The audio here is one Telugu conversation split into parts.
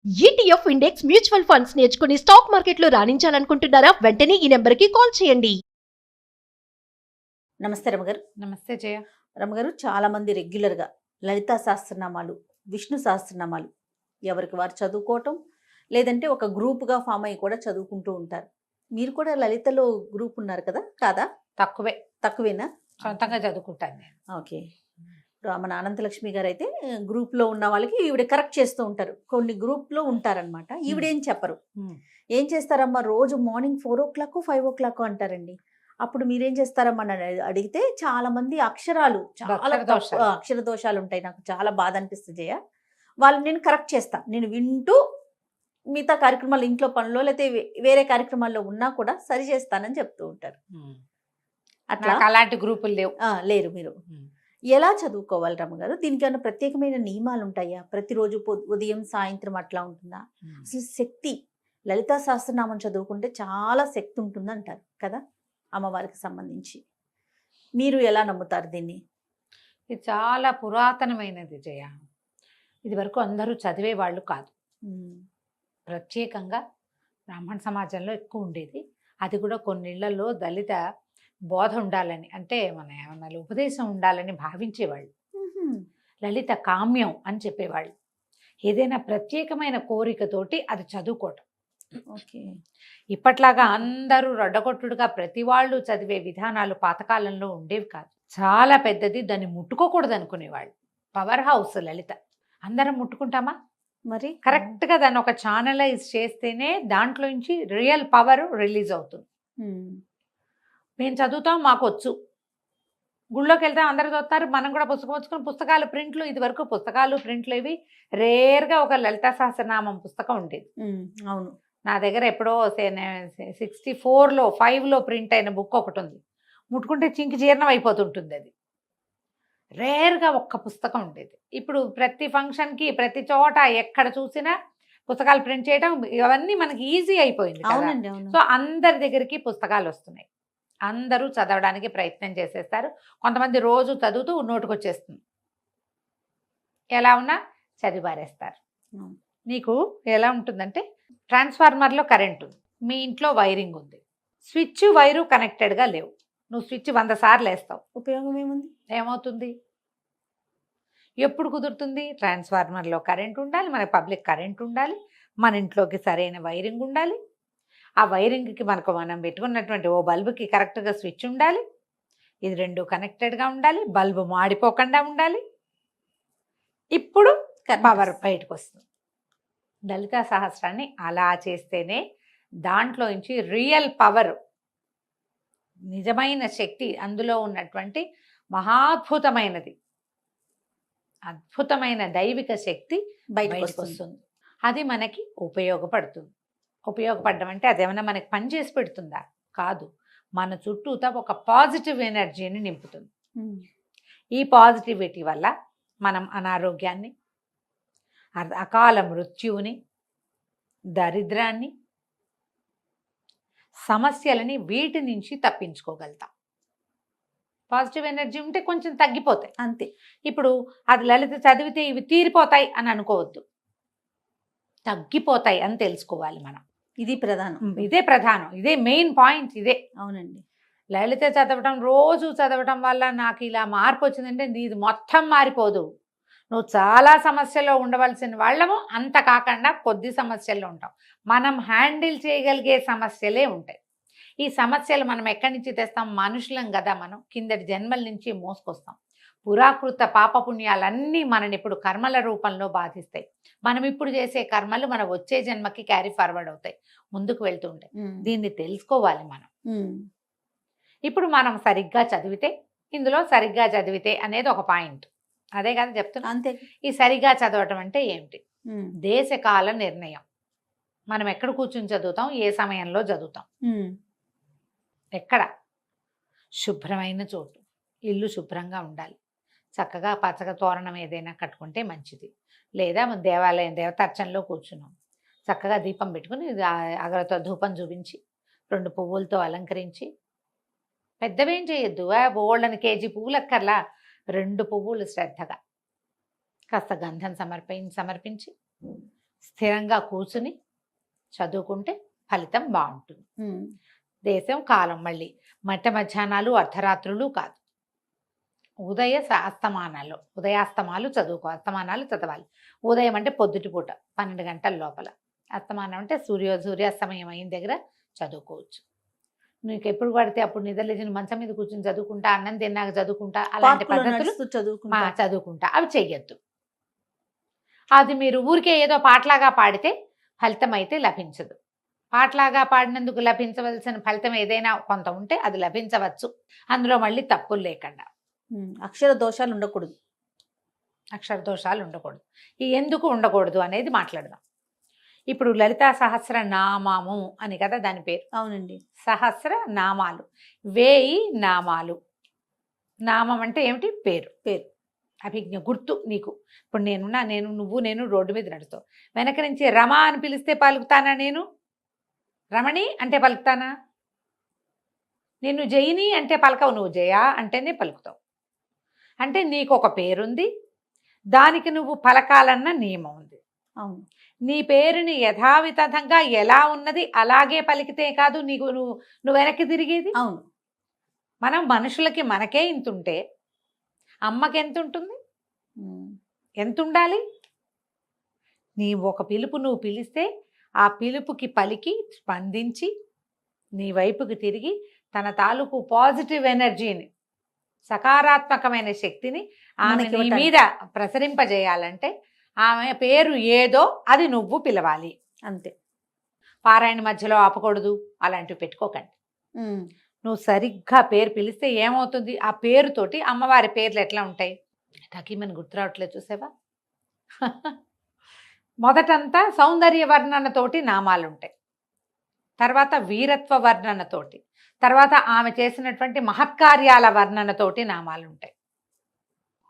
ఈటీఎఫ్ ఇండెక్స్ మ్యూచువల్ ఫండ్స్ నేర్చుకుని స్టాక్ మార్కెట్లో రాణించాలనుకుంటున్నారా? వెంటనే ఈ నెంబర్కి కాల్ చేయండి. నమస్తే రమగారు. నమస్తే జయ. రమగారు, చాలామంది రెగ్యులర్గా లలితా సహస్రనామాలు, విష్ణు సహస్రనామాలు ఎవరికి వారు చదువుకోవటం, లేదంటే ఒక గ్రూప్గా ఫామ్ అయ్యి కూడా చదువుకుంటూ ఉంటారు. మీరు కూడా లలితలో గ్రూప్ ఉన్నారు కదా, కాదా? తక్కువే, తక్కువేనా? సొంతంగా చదువుకుంటాను నేను. ఓకే. ఇప్పుడు మన అనంతలక్ష్మి గారు అయితే గ్రూప్లో ఉన్న వాళ్ళకి ఈవిడ కరెక్ట్ చేస్తూ ఉంటారు. కొన్ని గ్రూప్లో ఉంటారనమాట. ఈవిడేం చెప్పరు. ఏం చేస్తారమ్మా, రోజు మార్నింగ్ 4 o'clock 5 o'clock అంటారండి. అప్పుడు మీరేం చేస్తారమ్మా అని అడిగితే చాలా మంది అక్షరాలు చాలా అక్షర దోషాలు ఉంటాయి. నాకు చాలా బాధ అనిపిస్తుంది జయ. వాళ్ళు నేను కరెక్ట్ చేస్తా, నేను వింటూ మిగతా కార్యక్రమాలు, ఇంట్లో పనులు లేకపోతే వేరే కార్యక్రమాల్లో ఉన్నా కూడా సరి చేస్తానని చెప్తూ ఉంటారు. అట్లా అలాంటి గ్రూపులు లేవు. లేరు. మీరు ఎలా చదువుకోవాలి రమ్మగారు? దీనికి ఏమైనా ప్రత్యేకమైన నియమాలు ఉంటాయా? ప్రతిరోజు ఉదయం సాయంత్రం అట్లా ఉంటుందా? అసలు శక్తి, లలితా సహస్రనామం చదువుకుంటే చాలా శక్తి ఉంటుంది అంటారు కదా, అమ్మవారికి సంబంధించి. మీరు ఎలా నమ్ముతారు దీన్ని? ఇది చాలా పురాతనమైనది జయ. ఇది వరకు అందరూ చదివే వాళ్ళు కాదు. ప్రత్యేకంగా బ్రాహ్మణ సమాజంలో ఎక్కువ ఉండేది. అది కూడా కొన్నిళ్లలో దళిత బోధ ఉండాలని, అంటే మన ఉపదేశం ఉండాలని భావించేవాళ్ళు. లలిత కామ్యం అని చెప్పేవాళ్ళు. ఏదైనా ప్రత్యేకమైన కోరికతోటి అది చదువుకోవటం. ఓకే. ఇప్పట్లాగా అందరూ రొడ్డగొట్టుడుగా ప్రతి వాళ్ళు చదివే విధానాలు పాతకాలంలో ఉండేవి కాదు. చాలా పెద్దది, దాన్ని ముట్టుకోకూడదు అనుకునేవాళ్ళు. పవర్ హౌస్ లలిత. అందరం ముట్టుకుంటామా? మరి కరెక్ట్గా దాన్ని ఒక ఛానలైజ్ చేస్తేనే దాంట్లో నుంచి రియల్ పవర్ రిలీజ్ అవుతుంది. మేము చదువుతాం, మాకు వచ్చు. గుళ్ళోకి వెళ్తాం, అందరు చదువుతారు, మనం కూడా పుస్తకం వచ్చుకుని పుస్తకాలు ప్రింట్లు. ఇది వరకు పుస్తకాలు ప్రింట్లు ఇవి రేర్గా ఒక లలితా సహస్రనామం పుస్తకం ఉండేది. అవును. నా దగ్గర ఎప్పుడో 64లో 5లో ప్రింట్ అయిన బుక్ ఒకటి ఉంది. ముట్టుకుంటే చింకి జీర్ణం అయిపోతుంటుంది. అది రేర్గా ఒక్క పుస్తకం ఉండేది. ఇప్పుడు ప్రతి ఫంక్షన్కి, ప్రతి చోట ఎక్కడ చూసినా పుస్తకాలు ప్రింట్ చేయడం, ఇవన్నీ మనకి ఈజీ అయిపోయింది. సో అందరి దగ్గరికి పుస్తకాలు వస్తున్నాయి. అందరూ చదవడానికి ప్రయత్నం చేసేస్తారు. కొంతమంది రోజు చదువుతూ నోటుకొచ్చేస్తుంది. ఎలా ఉన్నా చదివారేస్తారు. నీకు ఎలా ఉంటుందంటే, ట్రాన్స్ఫార్మర్లో కరెంట్ ఉంది, మీ ఇంట్లో వైరింగ్ ఉంది, స్విచ్ వైరు కనెక్టెడ్గా లేవు. నువ్వు స్విచ్ 100 సార్లు వేస్తావు, ఉపయోగం ఏముంది? ఏమవుతుంది? ఎప్పుడు కుదురుతుంది? ట్రాన్స్ఫార్మర్లో కరెంట్ ఉండాలి, మన పబ్లిక్ కరెంట్ ఉండాలి, మన ఇంట్లోకి సరైన వైరింగ్ ఉండాలి. ఆ వైరింగ్కి మనం పెట్టుకున్నటువంటి ఓ బల్బుకి కరెక్ట్గా స్విచ్ ఉండాలి. ఇది 2 కనెక్టెడ్గా ఉండాలి. బల్బు మాడిపోకుండా ఉండాలి. ఇప్పుడు పవర్ బయటకు వస్తుంది. లలితా సహస్రాన్ని అలా చేస్తేనే దాంట్లో నుంచి రియల్ పవర్, నిజమైన శక్తి, అందులో ఉన్నటువంటి మహాద్భుతమైనది, అద్భుతమైన దైవిక శక్తి బయటకు వస్తుంది. అది మనకి ఉపయోగపడడం అంటే అదేమన్నా మనకి పని చేసి పెడుతుందా? కాదు. మన చుట్టూతా ఒక పాజిటివ్ ఎనర్జీని నింపుతుంది. ఈ పాజిటివిటీ వల్ల మనం అనారోగ్యాన్ని, అకాల మృత్యువుని, దరిద్రాన్ని, సమస్యలని, వీటి నుంచి తప్పించుకోగలుగుతాం. పాజిటివ్ ఎనర్జీ ఉంటే కొంచెం తగ్గిపోతాయి అంతే. ఇప్పుడు అది లలిత చదివితే ఇవి తీరిపోతాయి అని అనుకోవద్దు, తగ్గిపోతాయి అని తెలుసుకోవాలి మనం. ఇదే ప్రధానం, ఇదే మెయిన్ పాయింట్. ఇదే. అవునండి. లలిత చదవటం, రోజు చదవటం వల్ల నాకు ఇలా మార్పు వచ్చిందంటే నీది మొత్తం మారిపోదు. నువ్వు చాలా సమస్యల్లో ఉండవలసిన వాళ్ళము, అంత కాకుండా కొద్ది సమస్యల్లో ఉంటాం. మనం హ్యాండిల్ చేయగలిగే సమస్యలే ఉంటాయి. ఈ సమస్యలు మనం ఎక్కడి నుంచి తెస్తాం? మనుషులం కదా మనం, కిందటి జన్మల నుంచి మోసుకొస్తాం. పురాకృత పాపపుణ్యాలన్నీ మనని ఇప్పుడు కర్మల రూపంలో బాధిస్తాయి. మనం ఇప్పుడు చేసే కర్మలు మన వచ్చే జన్మకి క్యారీ ఫార్వర్డ్ అవుతాయి, ముందుకు వెళ్తూ ఉంటాయి. దీన్ని తెలుసుకోవాలి మనం. ఇప్పుడు మనం సరిగ్గా చదివితే, ఇందులో సరిగ్గా చదివితే అనేది ఒక పాయింట్. అదే కదా చెప్తున్నా. అంతే. ఈ సరిగ్గా చదవటం అంటే ఏమిటి? దేశకాల నిర్ణయం. మనం ఎక్కడ కూర్చుని చదువుతాం, ఏ సమయంలో చదువుతాం, ఎక్కడ? శుభ్రమైన చోటు, ఇల్లు శుభ్రంగా ఉండాలి. చక్కగా పచ్చగా తోరణం ఏదైనా కట్టుకుంటే మంచిది. లేదా దేవాలయం దేవతార్చనలో కూర్చున్నాం, చక్కగా దీపం పెట్టుకుని అగరతో ధూపం చూపించి 2 పువ్వులతో అలంకరించి, పెద్దవేం చేయొద్దు, బోళ్ళని కేజీ పువ్వులు అక్కర్లా, 2 పువ్వులు శ్రద్ధగా కాస్త గంధం సమర్పించి స్థిరంగా కూర్చుని చదువుకుంటే ఫలితం బాగుంటుంది. దేశం కాలం మళ్ళీ మధ్య మధ్యాహ్నాలు అర్ధరాత్రులు కాదు, ఉదయాస్తమాలు అస్తమానాలు చదవాలి. ఉదయం అంటే పొద్దుటిపూట 12 గంటల లోపల, అస్తమానం అంటే సూర్యాస్తమయం అయిన దగ్గర చదువుకోవచ్చు. నీకు ఎప్పుడు పడితే అప్పుడు నిద్రలేచిన మంచం మీద కూర్చొని చదువుకుంటా, అన్నం తిన్నాక చదువుకుంటా, అలాంటి పద్ధతులు చదువుకుంటా అవి చెయ్యొద్దు. అది మీరు ఊరికే ఏదో పాటలాగా పాడితే ఫలితం అయితే లభించదు. పాటలాగా పాడినందుకు లభించవలసిన ఫలితం ఏదైనా కొంత ఉంటే అది లభించవచ్చు, అందులో మళ్ళీ తప్పులు లేకుండా. అక్షర దోషాలు ఉండకూడదు. ఈ ఎందుకు ఉండకూడదు అనేది మాట్లాడదాం. ఇప్పుడు లలితా సహస్ర నామము అని కదా దాని పేరు. అవునండి. సహస్ర నామాలు, 1000 నామాలు. నామం అంటే ఏమిటి? పేరు. అభిజ్ఞ, గుర్తు. నీకు ఇప్పుడు నేను రోడ్డు మీద నడుస్తావు, వెనక నుంచి రమ అని పిలిస్తే పలుకుతానా? నేను రమణి అంటే పలుకుతానా? నిన్ను జయిని అంటే పలకవు, నువ్వు జయ అంటేనే పలుకుతావు. అంటే నీకు ఒక పేరుంది, దానికి నువ్వు పలకాలన్న నియమం ఉంది. అవును. నీ పేరుని యథావిధంగా ఎలా ఉన్నది అలాగే పలికితే కాదు నువ్వు వెనక్కి తిరిగేది. అవును. మనం మనుషులకి మనకే ఇంత ఉంటే అమ్మకి ఎంత ఉంటుంది? ఎంత ఉండాలి? నీ ఒక పిలుపు నువ్వు పిలిస్తే ఆ పిలుపుకి పలికి స్పందించి నీ వైపుకి తిరిగి తన తాలూకు పాజిటివ్ ఎనర్జీని, సకారాత్మకమైన శక్తిని ఆమె నీ మీద ప్రసరింపజేయాలంటే ఆమె పేరు ఏదో అది నువ్వు పిలవాలి అంతే. పారాయణ మధ్యలో ఆపకూడదు, అలాంటివి పెట్టుకోకండి. నువ్వు సరిగ్గా పేరు పిలిస్తే ఏమవుతుంది? ఆ పేరుతోటి అమ్మవారి పేర్లు ఎట్లా ఉంటాయి? తకీమని గుర్తు రావట్లేదు, చూసావా? మొదటంతా సౌందర్య వర్ణనతోటి నామాలు ఉంటాయి, తర్వాత వీరత్వ వర్ణనతోటి, తర్వాత ఆమె చేసినటువంటి మహత్కార్యాల వర్ణనతోటి నామాలు ఉంటాయి.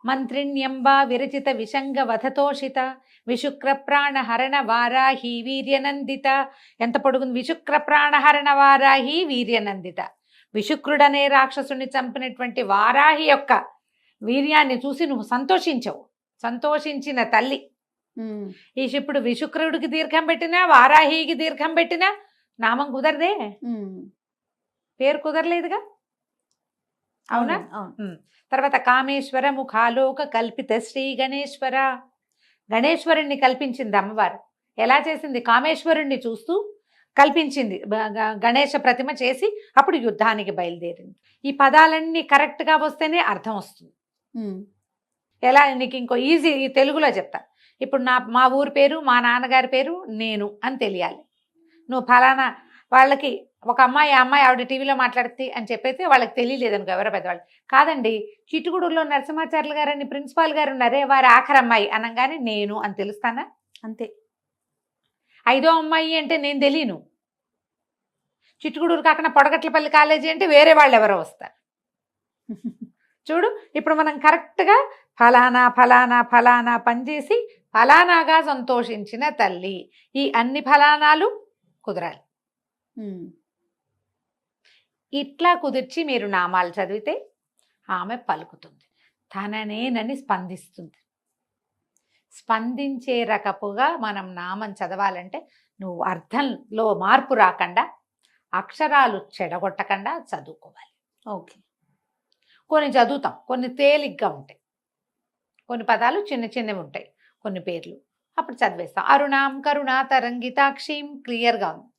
మంత్రిణ్యంబా విరచిత విషంగ వధతోషిత విశుక్ర ప్రాణహరణ వారాహి వీర్యనందిత. ఎంత పొడుగుంది? విశుక్ర ప్రాణహరణ వారాహి వీర్యనందిత. విశుక్రుడనే రాక్షసుని చంపినటువంటి వారాహి యొక్క వీర్యాన్ని చూసి నువ్వు సంతోషించవు, సంతోషించిన తల్లి. ఇప్పుడు విశుక్రుడికి దీర్ఘం పెట్టినా వారాహికి దీర్ఘం పెట్టినా నామం కుదరదే, పేరు కుదరలేదుగా, అవునా? తర్వాత కామేశ్వర ముఖాలోక కల్పిత శ్రీ గణేశ్వర. గణేశ్వరుణ్ణి కల్పించింది అమ్మవారు. ఎలా చేసింది? కామేశ్వరుణ్ణి చూస్తూ కల్పించింది, గణేశ ప్రతిమ చేసి అప్పుడు యుద్ధానికి బయలుదేరింది. ఈ పదాలన్నీ కరెక్ట్గా వస్తేనే అర్థం వస్తుంది. ఎలా? నీకు ఇంకో ఈజీ తెలుగులో చెప్తా. ఇప్పుడు మా ఊరి పేరు, మా నాన్నగారి పేరు నేను అని తెలియాలి. నువ్వు ఫలానా వాళ్ళకి ఒక అమ్మాయి ఆవిడ టీవీలో మాట్లాడుతుంది అని చెప్పైతే వాళ్ళకి తెలియలేదు అనుకో, ఎవరో పెద్దవాళ్ళు. కాదండి, చిట్టుగూడూరులో నరసింహాచార్యులు గారని ప్రిన్సిపాల్ గారు ఉన్నారే, వారి ఆఖరి అమ్మాయి అనగానే నేను అని తెలుస్తానా? అంతే. 5వ అమ్మాయి అంటే నేను తెలియను. చిట్టుగూడూరు కాకుండా పొడగట్లపల్లి కాలేజీ అంటే వేరే వాళ్ళు ఎవరో వస్తారు. చూడు, ఇప్పుడు మనం కరెక్ట్గా ఫలానా ఫలానా ఫలానా పనిచేసి ఫలానాగా సంతోషించిన తల్లి, ఈ అన్ని ఫలానాలు కుదరాలి. ఇట్లా కుదిర్చి మీరు నామాలు చదివితే ఆమె పలుకుతుంది, తననేనని స్పందిస్తుంది. స్పందించే రకపుగా మనం నామం చదవాలంటే నువ్వు అర్థంలో మార్పు రాకుండా, అక్షరాలు చెడగొట్టకుండా చదువుకోవాలి. ఓకే. కొన్ని చదువుతాం, కొన్ని తేలిగ్గా ఉంటాయి, కొన్ని పదాలు చిన్న చిన్నవి ఉంటాయి, కొన్ని పేర్లు అప్పుడు చదివేస్తాం. అరుణాం కరుణా తరంగితాక్షిం క్లియర్గా ఉంది.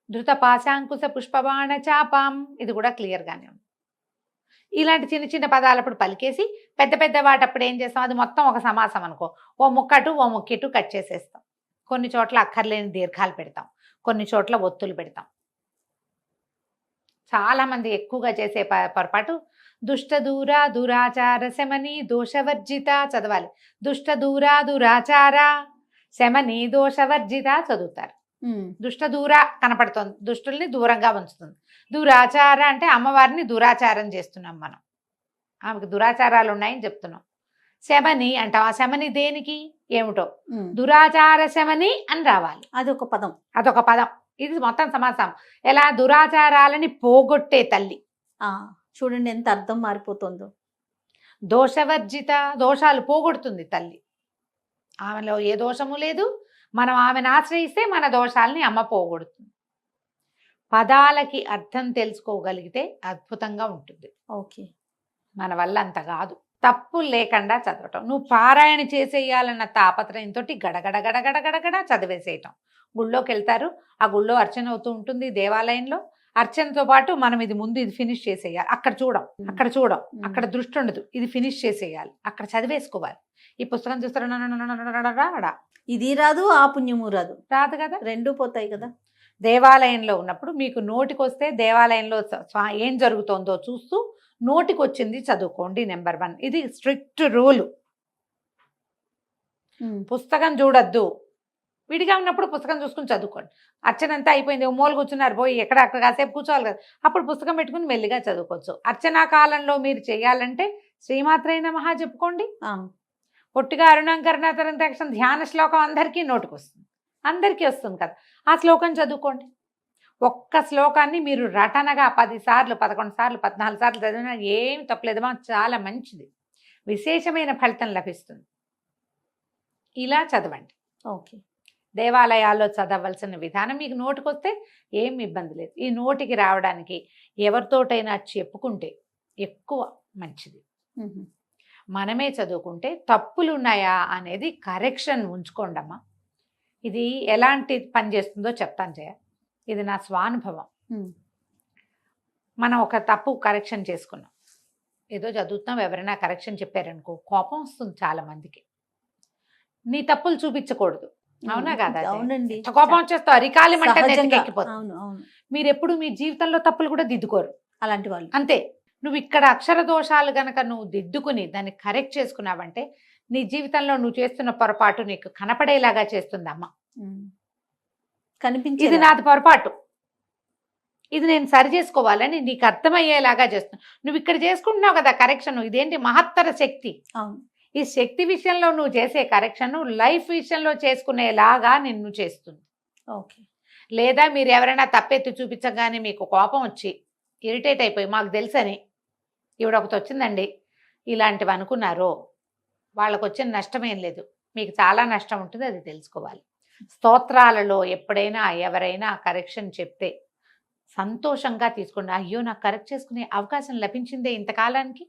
ధృత పాశాంకుశ పుష్పబాణ చాపాం, ఇది కూడా క్లియర్గానే ఉంది. ఇలాంటి చిన్న చిన్న పదాలు అప్పుడు పలికేసి పెద్ద పెద్ద వాటప్పుడు ఏం చేస్తాం? అది మొత్తం ఒక సమాసం అనుకో, ఓ ముక్కటు ఓ ముక్కిటు కట్ చేసేస్తాం. కొన్ని చోట్ల అక్కర్లేని దీర్ఘాలు పెడతాం, కొన్ని చోట్ల ఒత్తులు పెడతాం. చాలామంది ఎక్కువగా చేసే పొరపాటు దుష్ట దూర దురాచార శమని దోషవర్జిత చదవాలి. దుష్ట దూర దురాచార శమని దోషవర్జిత చదువుతారు. దుష్ట దూర కనపడుతుంది, దుష్టుల్ని దూరంగా ఉంచుతుంది. దురాచార అంటే అమ్మవారిని దురాచారం చేస్తున్నాం మనం, ఆమెకు దురాచారాలు ఉన్నాయని చెప్తున్నాం. శమని అంటాం, ఆ శమని దేనికి ఏమిటో, దురాచార శమని అని రావాలి. అదొక పదం. ఇది మొత్తం సమాసం. ఎలా? దురాచారాలని పోగొట్టే తల్లి. చూడండి ఎంత అర్థం మారిపోతుందో. దోషవర్జిత, దోషాలు పోగొడుతుంది తల్లి. ఆమెలో ఏ దోషము లేదు, మనం ఆమెను ఆశ్రయిస్తే మన దోషాలని అమ్మ పోగొడుతుంది. పదాలకి అర్థం తెలుసుకోగలిగితే అద్భుతంగా ఉంటుంది. ఓకే. మన వల్ల అంత కాదు. తప్పులు లేకుండా చదవటం. నువ్వు పారాయణ చేసేయాలన్న తాపత్రయంతో గడగడ గడగడ గడగడ చదివేసేయటం. గుళ్ళోకి వెళ్తారు, ఆ గుళ్ళో అర్చన అవుతూ ఉంటుంది, దేవాలయంలో అర్చనతో పాటు మనం ఇది ముందు ఇది ఫినిష్ చేసేయాలి, అక్కడ చూడం, అక్కడ దృష్టి ఉండదు, ఇది ఫినిష్ చేసేయాలి, అక్కడ చదివేసుకోవాలి. ఈ పుస్తకం చూస్తారా, ఇది రాదు, ఆ పుణ్యము రాదు కదా, రెండు పోతాయి కదా. దేవాలయంలో ఉన్నప్పుడు మీకు నోటికొస్తే దేవాలయంలో ఏం జరుగుతోందో చూస్తూ నోటికి వచ్చింది చదువుకోండి. నెంబర్ 1, ఇది స్ట్రిక్ట్ రూల్. పుస్తకం చూడొద్దు. విడిగా ఉన్నప్పుడు పుస్తకం చూసుకుని చదువుకోండి. అర్చన అంతా అయిపోయింది, మూల కూర్చున్నారు, పోయి అక్కడ కాసేపు కూర్చోవాలి కదా, అప్పుడు పుస్తకం పెట్టుకుని మెల్లిగా చదువుకోవచ్చు. అర్చనా కాలంలో మీరు చేయాలంటే శ్రీమాత్రే నమః చెప్పుకోండి. పొట్టిగా అరుణంకరణాతరంతక్షం ధ్యాన శ్లోకం అందరికీ నోటికి వస్తుంది, అందరికీ వస్తుంది కదా, ఆ శ్లోకం చదువుకోండి. ఒక్క శ్లోకాన్ని మీరు రటనగా 10 సార్లు 11 సార్లు 14 సార్లు చదివినా ఏమి తప్పలేదమ్మా, చాలా మంచిది, విశేషమైన ఫలితం లభిస్తుంది. ఇలా చదవండి. ఓకే. దేవాలయాల్లో చదవలసిన విధానం మీకు నోటికొస్తే ఏం ఇబ్బంది లేదు. ఈ నోటికి రావడానికి ఎవరితోటైనా చెప్పుకుంటే ఎక్కువ మంచిది. మనమే చదువుకుంటే తప్పులు ఉన్నాయా అనేది కరెక్షన్ ఉంచుకోండమ్మా. ఇది ఎలాంటి పని చేస్తుందో చెప్తాను జయ, ఇది నా స్వానుభవం. మనం ఒక తప్పు కరెక్షన్ చేసుకున్నాం, ఏదో చదువుతున్నాం, ఎవరైనా కరెక్షన్ చెప్పారనుకో కోపం వస్తుంది చాలా మందికి. నీ తప్పులు చూపించకూడదు, అవునా కాదా? అవునండి. కోపం వచ్చేస్తావు, అరికాలి మంట ఎక్కిపోతుంది. మీరు ఎప్పుడు మీ జీవితంలో తప్పులు కూడా దిద్దుకోరు అలాంటి వాళ్ళు. అంతే. నువ్వు ఇక్కడ అక్షర దోషాలు గనక నువ్వు దిద్దుకుని దాన్ని కరెక్ట్ చేసుకున్నావంటే నీ జీవితంలో నువ్వు చేస్తున్న పొరపాటు నీకు కనపడేలాగా చేస్తుందమ్మా. కనిపించి ఇది నాది పొరపాటు, ఇది నేను సరి చేసుకోవాలని నీకు అర్థమయ్యేలాగా చేస్తున్నావు. నువ్వు ఇక్కడ చేసుకుంటున్నావు కదా కరెక్షన్, ఇదేంటి మహత్తర శక్తి. ఈ శక్తి విషయంలో నువ్వు చేసే కరెక్షన్ లైఫ్ విషయంలో చేసుకునేలాగా నిన్ను చేస్తుంది. ఓకే. లేదా మీరు ఎవరైనా తప్పెత్తి చూపించగానే మీకు కోపం వచ్చి ఇరిటేట్ అయిపోయి మాకు తెలుసని ఈవిడ ఒకటి వచ్చిందండి ఇలాంటివి అనుకున్నారో వాళ్ళకు వచ్చిన నష్టం ఏం లేదు, మీకు చాలా నష్టం ఉంటుంది, అది తెలుసుకోవాలి. స్తోత్రాలలో ఎప్పుడైనా ఎవరైనా కరెక్షన్ చెప్తే సంతోషంగా తీసుకోండి. అయ్యో నాకు కరెక్ట్ చేసుకునే అవకాశం లభించిందే ఇంతకాలానికి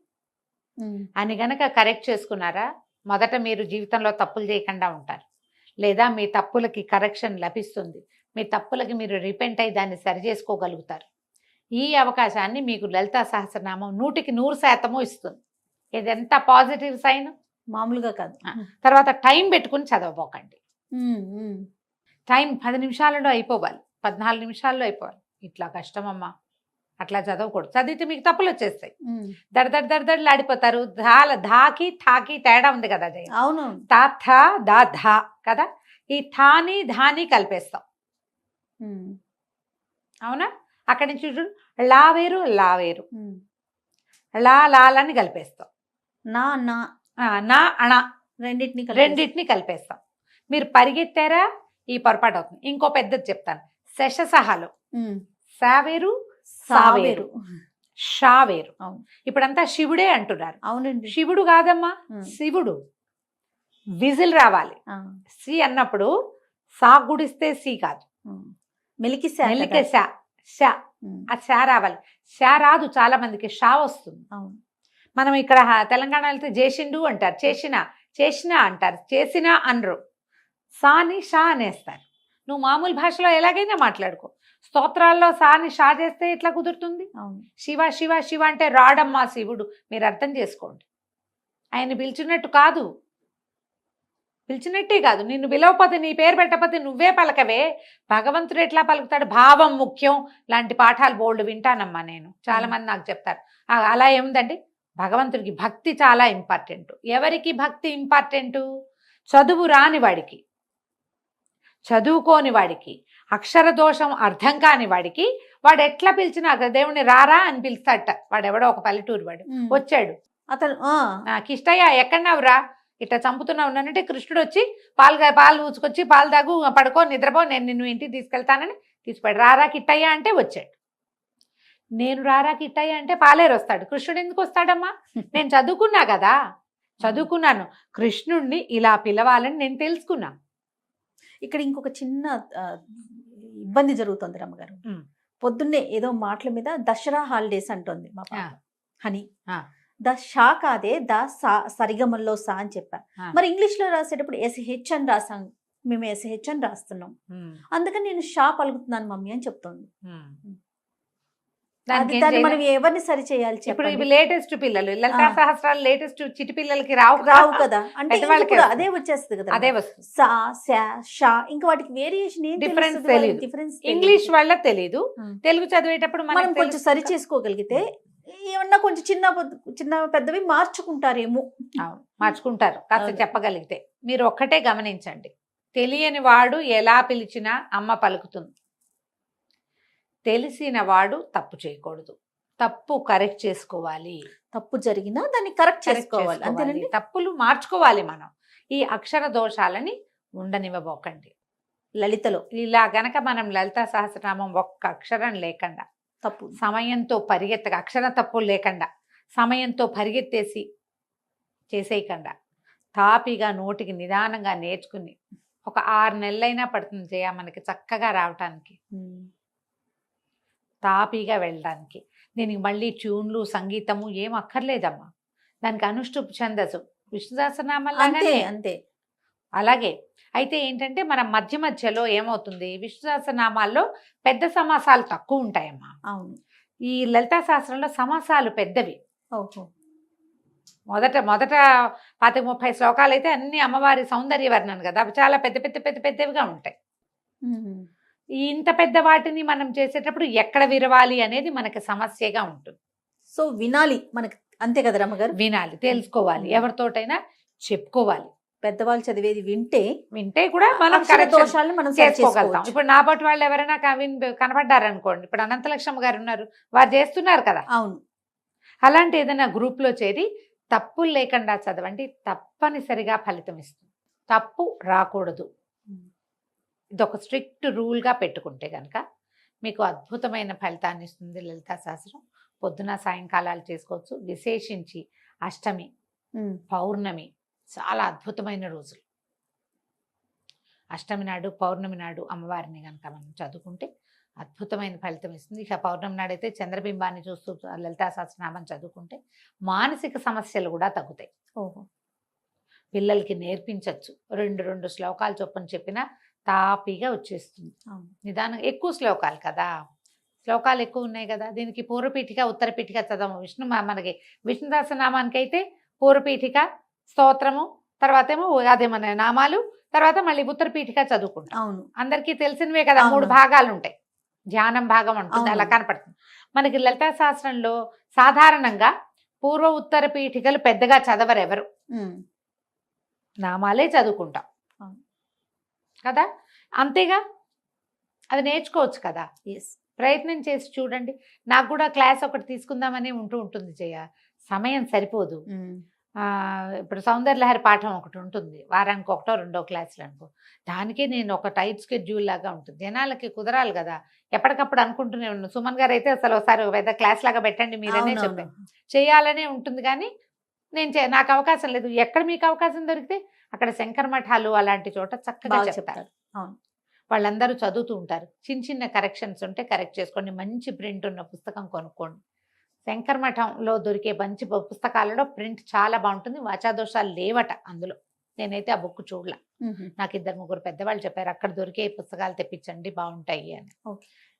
అని గనక కరెక్ట్ చేసుకున్నారా, మొదట మీరు జీవితంలో తప్పులు చేయకుండా ఉంటారు. లేదా మీ తప్పులకి కరెక్షన్ లభిస్తుంది, మీ తప్పులకి మీరు రిపెంట్ అయ్యి దాన్ని సరి చేసుకోగలుగుతారు. ఈ అవకాశాన్ని మీకు లలితా సహస్రనామం 100% ఇస్తుంది. ఇది ఎంత పాజిటివ్ సైన్, మామూలుగా కాదు. తర్వాత టైం పెట్టుకుని చదవబోకండి. టైం 10 నిమిషాలలో అయిపోవాలి, 14 నిమిషాల్లో అయిపోవాలి. ఇట్లా కష్టమమ్మా, అట్లా చదవకూడదు. చదివితే మీకు తప్పులు వచ్చేస్తాయి, దడదడలు ఆడిపోతారు. ధాకి థాకి తేడా ఉంది కదా జయ. అవును. తా థా దా ధా కదా, ఈ థాని ధాని కలిపేస్తాం, అవునా? అక్కడి నుంచి చూడు, లా వేరు లా వేరు, లాలని కలిపేస్తాం, నా అణ రెండింటిని కలిపేస్తాం. మీరు పరిగెత్తారా ఈ పొరపాటు అవుతుంది. ఇంకో పెద్దది చెప్తాను, శశసహలో సావేరు సావేరు షావేరు. ఇప్పుడంతా శివుడే అంటున్నారు. అవునండి. శివుడు కాదమ్మా, శివుడు. విజిల్ రావాలి. సి అన్నప్పుడు సా గుడిస్తే సి కాదు, మెలికి శా, ఆ శా రావాలి. శా రాదు చాలా మందికి, షా వస్తుంది. మనం ఇక్కడ తెలంగాణ వెళ్తే చేసిండు అంటారు, చేసిన అంటారు, చేసినా అనరు. సాని షా అనేస్తారు. నువ్వు మామూలు భాషలో ఎలాగైనా మాట్లాడుకో, స్తోత్రాల్లో సాని షా చేస్తే ఎట్లా కుదురుతుంది? శివ శివ శివ అంటే రాడమ్మా శివుడు, మీరు అర్థం చేసుకోండి. ఆయన పిలిచినట్టు కాదు, పిలిచినట్టే కాదు. నిన్ను పిలవకపోతే, నీ పేరు పెట్టకపోతే నువ్వే పలకవే, భగవంతుడు ఎట్లా పలుకుతాడు? భావం ముఖ్యం లాంటి పాఠాలు బోల్డ్ వింటానమ్మా నేను, చాలా మంది నాకు చెప్తారు. అలా ఏముందండి, భగవంతుడికి భక్తి చాలా ఇంపార్టెంట్. ఎవరికి భక్తి ఇంపార్టెంటు? చదువు రాని వాడికి, చదువుకోని వాడికి, అక్షర దోషం అర్థం కాని వాడికి, వాడు ఎట్లా పిలిచినా దేవుని రారా అని పిలుస్తాడట. వాడెవడో ఒక పల్లెటూరు వాడు వచ్చాడు, అతను కిష్టయ్య ఎక్కడన్నావురా, ఇట్లా చంపుతున్నావు అంటే కృష్ణుడు వచ్చి పాలు ఊచుకొచ్చి పాలు తాగు పడుకో నిద్రపో, నేను నిన్ను ఇంటికి తీసుకెళ్తానని తీసుకుపోయాడు. రారా కిట్టయ్య అంటే వచ్చాడు. నేను రారా కిట్టయ్య అంటే పాలేరు వస్తాడు, కృష్ణుడు ఎందుకు వస్తాడమ్మా? నేను చదువుకున్నా కదా, చదువుకున్నాను, కృష్ణుడిని ఇలా పిలవాలని నేను తెలుసుకున్నా. ఇక్కడ ఇంకొక చిన్న ఇబ్బంది జరుగుతుంది రమ్మగారు. పొద్దున్నే ఏదో మాటల మీద దసరా హాలిడేస్ అంటుంది మా పాప హనీ. ద షా కాదే ద సరిగమల్లో సా అని చెప్పా. మరి ఇంగ్లీష్ లో రాసేటప్పుడు SH అని రాసాం, మేము SH అని రాస్తున్నాం, అందుకని నేను షా పలుకుతున్నాను మమ్మీ అని చెప్తుంది. దాన్ని మనం ఎవరిని సరి చేయాలి ఇప్పుడు ఇవి లేటెస్ట్ పిల్లలు లలితా సహస్రాలు లేటెస్ట్ చిటి పిల్లలకి రావు కదా, అంటే అదే వచ్చేస్తుంది కదా, అదే వస్తుంది. సా సా షా, ఇంకా వాటికి వేరియేషన్ ఏం డిఫరెన్స్ తెలియదు, ఇంగ్లీష్ వాళ్ళకి తెలియదు. తెలుగు చదివేటప్పుడు మనం కొంచెం సరి చేసుకోగలిగితే ఏమన్నా కొంచెం చిన్న పెద్దవి మార్చుకుంటారేమో. మార్చుకుంటారు కాస్త చెప్పగలిగితే. మీరు ఒక్కటే గమనించండి, తెలియని వాడు ఎలా పిలిచినా అమ్మ పలుకుతుంది. తెలిసిన వాడు తప్పు చేయకూడదు, తప్పు కరెక్ట్ చేసుకోవాలి. తప్పు జరిగినా దాన్ని కరెక్ట్ చేసుకోవాలి, అంతేనండి. తప్పులు మార్చుకోవాలి మనం. ఈ అక్షర దోషాలని ఉండనివ్వబోకండి. లలితలో ఇలా గనక మనం లలితా సహస్రనామం ఒక్క అక్షరం లేకుండా, తప్పు సమయంతో పరిగెత్తగా, అక్షర తప్పులు లేకుండా సమయంతో పరిగెత్తేసి చేసేయకుండా తాపిగా నోటికి నిదానంగా నేర్చుకుని ఒక 6 నెలలైనా పడుతుంది జయ మనకి చక్కగా రావటానికి, తాపీగా వెళ్ళడానికి. దీనికి మళ్ళీ ట్యూన్లు సంగీతము ఏం అక్కర్లేదమ్మా. దానికి అనుష్ఠుప్ ఛందస్సు విష్ణు సహస్రనామాలే అంతే. అలాగే అయితే ఏంటంటే మనం మధ్య మధ్యలో ఏమవుతుంది, విష్ణు సహస్రనామాల్లో పెద్ద సమాసాలు తక్కువ ఉంటాయమ్మా. అవును, ఈ లలితా శాస్త్రంలో సమాసాలు పెద్దవి. మొదట 20-30 శ్లోకాలు అయితే అన్ని అమ్మవారి సౌందర్య వర్ణన కదా, అవి చాలా పెద్దవిగా ఉంటాయి. ఇంత పెద్ద వాటిని మనం చేసేటప్పుడు ఎక్కడ విరవాలి అనేది మనకి సమస్యగా ఉంటుంది. సో వినాలి మనకి, అంతే కదా రమ్మగారు, వినాలి, తెలుసుకోవాలి, ఎవరితోటైనా చెప్పుకోవాలి. పెద్దవాళ్ళు చదివేది వింటే కూడా మనం దోషాలను మనం చేసుకోగలుగుతాం. ఇప్పుడు నా పాటు వాళ్ళు ఎవరైనా కనపడ్డారనుకోండి, ఇప్పుడు అనంతలక్ష్మి గారు ఉన్నారు, వారు చేస్తున్నారు కదా. అవును, అలాంటి ఏదైనా గ్రూప్ లో చేరి తప్పులు లేకుండా చదవండి, తప్పనిసరిగా ఫలితం ఇస్తుంది. తప్పు రాకూడదు, ఇదొక స్ట్రిక్ట్ రూల్గా పెట్టుకుంటే కనుక మీకు అద్భుతమైన ఫలితాన్ని ఇస్తుంది లలితా శాస్త్రం. పొద్దున సాయంకాలాలు చేసుకోవచ్చు. విశేషించి అష్టమి, పౌర్ణమి చాలా అద్భుతమైన రోజులు. అష్టమి నాడు, పౌర్ణమి నాడు అమ్మవారిని కనుక మనం చదువుకుంటే అద్భుతమైన ఫలితం ఇస్తుంది. ఇక పౌర్ణమి నాడైతే చంద్రబింబాన్ని చూస్తూ లలితా సహస్రనామం చదువుకుంటే మానసిక సమస్యలు కూడా తగ్గుతాయి. పిల్లలకి నేర్పించవచ్చు. 2 శ్లోకాలు చొప్పున చెప్పినా తాపీగా వచ్చేస్తుంది. నిదానంగా ఎక్కువ శ్లోకాలు కదా, శ్లోకాలు ఎక్కువ ఉన్నాయి కదా. దీనికి పూర్వపీఠిక ఉత్తరపీఠిక చదవము. మనకి విష్ణు సహస్రనామానికి అయితే పూర్వపీఠిక, స్తోత్రము, తర్వాత ఏమో అదే మన నామాలు, తర్వాత మళ్ళీ ఉత్తరపీఠిక చదువుకుంటాం. అవును, అందరికీ తెలిసినవే కదా. 3 భాగాలు ఉంటాయి, ధ్యానం భాగం ఉంటుంది, అలా కనపడుతుంది. మనకి లలితా శాస్త్రంలో సాధారణంగా పూర్వ ఉత్తర పీఠికలు పెద్దగా చదవరు ఎవరు, నామాలే చదువుకుంటాం కదా. అంతేగా, అది నేర్చుకోవచ్చు కదా. ప్రయత్నం చేసి చూడండి. నాకు కూడా క్లాస్ ఒకటి తీసుకుందామని ఉంటుంది జయ, సమయం సరిపోదు. ఇప్పుడు సౌందర్యలహరి పాఠం ఒకటి ఉంటుంది, వారానికి 1-2 క్లాసులు అనుకో. దానికే నేను ఒక టైట్ స్కెడ్యూల్ లాగా ఉంటుంది, జనాలకి కుదరాలి కదా. ఎప్పటికప్పుడు అనుకుంటూనే ఉన్నాను. సుమన్ గారు అయితే అసలు ఒకసారి పెద్ద క్లాస్ లాగా పెట్టండి మీరనే చెప్పాను, చేయాలనే ఉంటుంది. కానీ నాకు అవకాశం లేదు. ఎక్కడ మీకు అవకాశం దొరికితే అక్కడ శంకర మఠాలు అలాంటి చోట చక్కగా చెప్తారు. వాళ్ళందరూ చదువుతూ ఉంటారు. చిన్న కరెక్షన్స్ ఉంటే కరెక్ట్ చేసుకోండి. మంచి ప్రింట్ ఉన్న పుస్తకం కొనుక్కోండి. శంకర మఠంలో దొరికే మంచి పుస్తకాలలో ప్రింట్ చాలా బాగుంటుంది. వాచాదోషాలు లేవట అందులో. నేనైతే ఆ బుక్ చూడలా. నాకు 2-3 పెద్దవాళ్ళు చెప్పారు, అక్కడ దొరికే పుస్తకాలు తెప్పించండి బాగుంటాయి అని.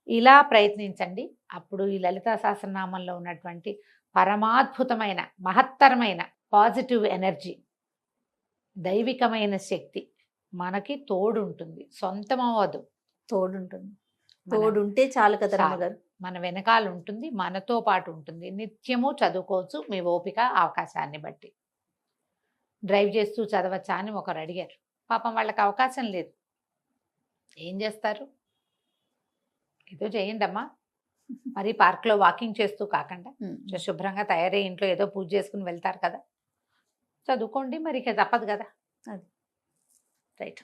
ఇలా ప్రయత్నించండి. అప్పుడు ఈ లలితా సహస్రనామంలో ఉన్నటువంటి పరమాద్భుతమైన మహత్తరమైన పాజిటివ్ ఎనర్జీ, దైవికమైన శక్తి మనకి తోడుంటుంది. సొంతం అవ్వదు, తోడుంటే చాలు కదా రమ్మగారు. మన వెనకాల ఉంటుంది, మనతో పాటు ఉంటుంది. నిత్యము చదువుకోవచ్చు మీ ఓపిక అవకాశాన్ని బట్టి. డ్రైవ్ చేస్తూ చదవచ్చా అని ఒకరు అడిగారు. పాపం వాళ్ళకి అవకాశం లేదు, ఏం చేస్తారు? ఏదో చేయండి అమ్మా. మరి పార్క్లో వాకింగ్ చేస్తూ కాకుండా శుభ్రంగా తయారై ఇంట్లో ఏదో పూజ చేసుకుని వెళ్తారు కదా, చదువుకోండి. మరి ఇక తప్పదు కదా. అది రైట్.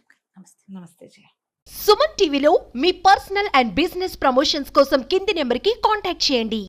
నమస్తే జయ. సుమన్ టీవీలో మీ పర్సనల్ అండ్ బిజినెస్ ప్రమోషన్స్ కోసం కింది నెంబర్కి కాంటాక్ట్ చేయండి.